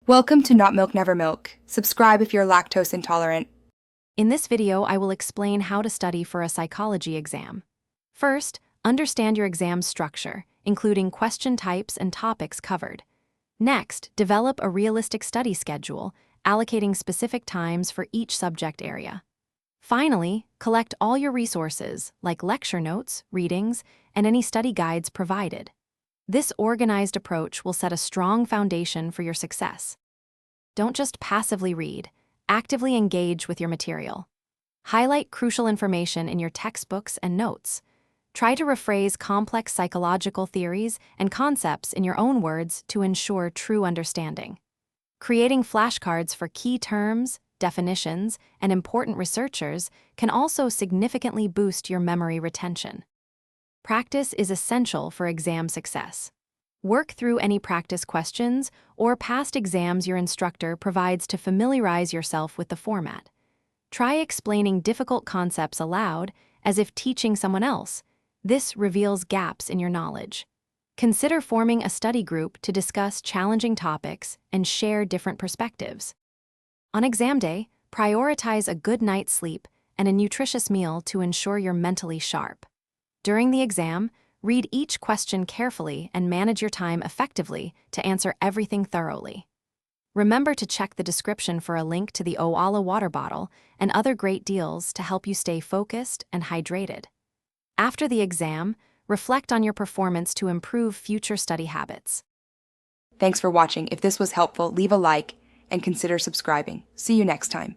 Welcome to Not Milk Never Milk. Subscribe if you're lactose intolerant. In this video, I will explain how to study for a psychology exam. First, understand your exam structure, including question types and topics covered. Next, develop a realistic study schedule, allocating specific times for each subject area. Finally, collect all your resources, like lecture notes, readings, and any study guides provided. This organized approach will set a strong foundation for your success. Don't just passively read, actively engage with your material. Highlight crucial information in your textbooks and notes. Try to rephrase complex psychological theories and concepts in your own words to ensure true understanding. Creating flashcards for key terms, definitions, and important researchers can also significantly boost your memory retention. Practice is essential for exam success. Work through any practice questions or past exams your instructor provides to familiarize yourself with the format. Try explaining difficult concepts aloud, as if teaching someone else. This reveals gaps in your knowledge. Consider forming a study group to discuss challenging topics and share different perspectives. On exam day, prioritize a good night's sleep and a nutritious meal to ensure you're mentally sharp. During the exam, read each question carefully and manage your time effectively to answer everything thoroughly. Remember to check the description for a link to the Oala water bottle and other great deals to help you stay focused and hydrated. After the exam, reflect on your performance to improve future study habits. Thanks for watching. If this was helpful, leave a like and consider subscribing. See you next time.